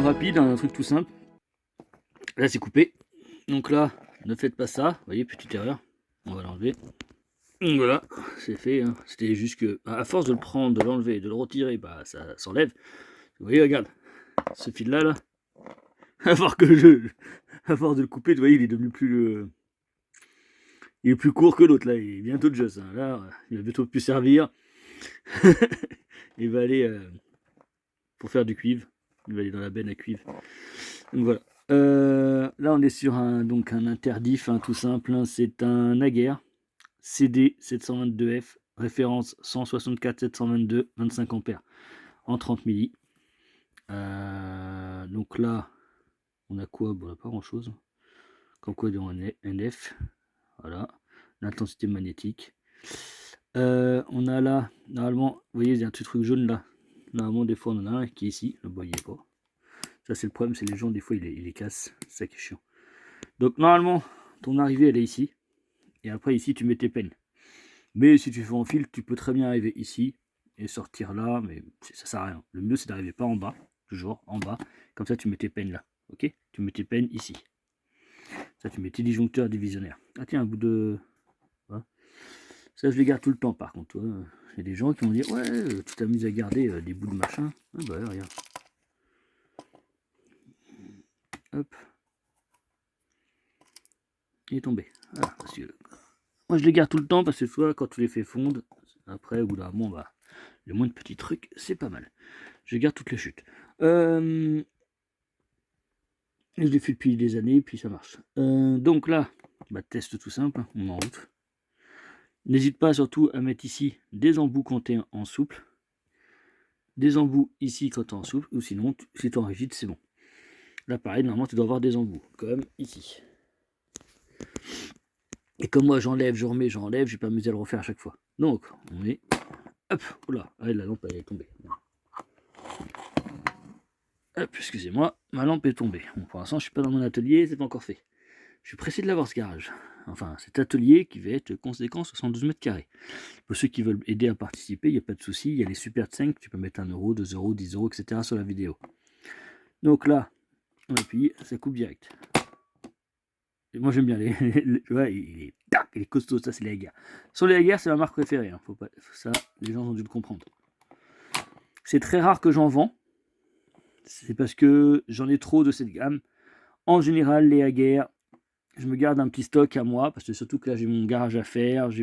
vidéo rapide, un truc tout simple. Là c'est coupé. Donc là, ne faites pas ça. Vous voyez, petite erreur. On va l'enlever. Donc voilà, c'est fait. Hein. C'était juste que, à force de le prendre, de l'enlever, de le retirer, bah ça s'enlève. Vous voyez, regarde, ce fil là, à force de le couper, vous voyez, il est devenu il est plus court que l'autre là. Il est bientôt de jeu. Hein. Là, il va bientôt plus servir. Il va aller pour faire du cuivre. Il va aller dans la benne à cuivre. Donc voilà. Là, on est sur un interdiff, hein, tout simple. Hein, c'est un Aguerre CD 722F, référence 164 722, 25 ampères en 30 milli. Donc là, on a quoi? Bon, on n'a pas grand chose. Comme quoi dans NF. Voilà. L'intensité magnétique. On a là, normalement, vous voyez, il y a un petit truc jaune là. Normalement, des fois, on en a un qui est ici. Là, vous voyez pas. Ça, c'est le problème, c'est les gens, des fois, ils les cassent. C'est ça qui est chiant. Donc, normalement, ton arrivée, elle est ici. Et après, ici, tu mets tes peines. Mais si tu fais en fil, tu peux très bien arriver ici et sortir là. Mais ça sert à rien. Le mieux, c'est d'arriver pas en bas. Toujours en bas. Comme ça, tu mets tes peines là. Ok? Tu mets tes peines ici. Ça, tu mets tes disjoncteurs divisionnaires. Ah, tiens, un bout de... Voilà. Ça, je les garde tout le temps, par contre. Il y a des gens qui vont dire, ouais, tu t'amuses à garder des bouts de machin. Ah bah, regarde. Hop. Il est tombé. Voilà, parce que moi, je les garde tout le temps parce que soit quand tu les fais fondre, après, ou là, bon, bah, le moins de petits trucs, c'est pas mal. Je garde toutes les chutes. Je les fais depuis des années, puis ça marche. Donc là, bah, test tout simple, on est en route. N'hésite pas surtout à mettre ici des embouts quand tu es en souple. Des embouts ici quand tu es en souple, ou sinon, si tu es en rigide, c'est bon. Là, pareil, normalement, tu dois avoir des embouts, comme ici. Et comme moi, j'enlève, je remets, j'enlève, je vais pas m'amuser à le refaire à chaque fois. Donc, on met... Hop, oula, la lampe, elle est tombée. Hop, excusez-moi, ma lampe est tombée. Bon, pour l'instant, je suis pas dans mon atelier, c'est pas encore fait. Je suis pressé de l'avoir, ce garage. Enfin, cet atelier qui va être conséquent 72 mètres carrés. Pour ceux qui veulent aider à participer, il n'y a pas de souci. Il y a les super 5, tu peux mettre 1 euro, 2 euros, 10 euros, etc. sur la vidéo. Donc là, on appuie, ça coupe direct. Et moi j'aime bien ouais, il est costaud, ça c'est les Aguerre. Sur les Aguerre, c'est ma marque préférée. Hein. Faut pas, ça, les gens ont dû le comprendre. C'est très rare que j'en vends. C'est parce que j'en ai trop de cette gamme. En général, les Aguerre, je me garde un petit stock à moi, parce que surtout que là j'ai mon garage à faire, il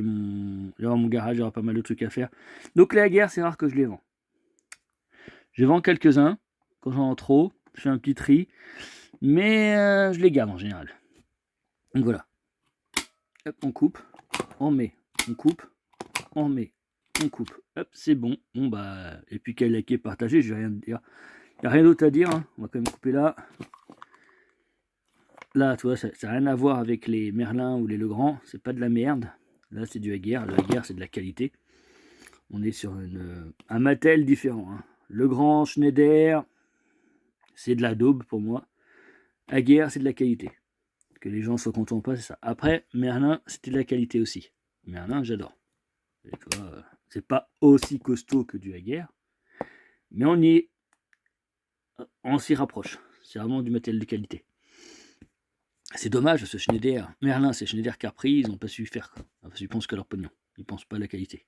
y aura mon garage, il y aura pas mal de trucs à faire. Donc les Aguerre, c'est rare que je les vends. Je vends quelques-uns, quand j'en ai trop, je fais un petit tri, mais je les garde en général. Donc voilà. Hop, on coupe, on met, on coupe, on met, on coupe. Hop, c'est bon. Bon bah, et puis qu'elle est partagée, je vais rien dire. Il n'y a rien d'autre à dire, hein. On va quand même couper là. Là, tu vois, ça n'a rien à voir avec les Merlin ou les Legrand, c'est pas de la merde. Là, c'est du Aguerre. Le Aguerre, c'est de la qualité. On est sur un Mattel différent. Hein. Legrand, Schneider, c'est de la daube pour moi. Aguerre, c'est de la qualité. Que les gens soient contents ou pas, c'est ça. Après, Merlin, c'était de la qualité aussi. Merlin, j'adore. C'est pas aussi costaud que du Aguerre, mais on s'y rapproche. C'est vraiment du matériel de qualité. C'est dommage, ce Schneider, Merlin, c'est Schneider Capri, ils n'ont pas su faire quoi. Parce qu'ils pensent que leur pognon. Ils pensent pas à la qualité.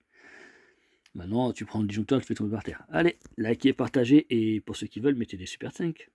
Maintenant, tu prends le disjoncteur, tu le fais tomber par terre. Allez, likez, partagez, et pour ceux qui veulent, mettez des super 5.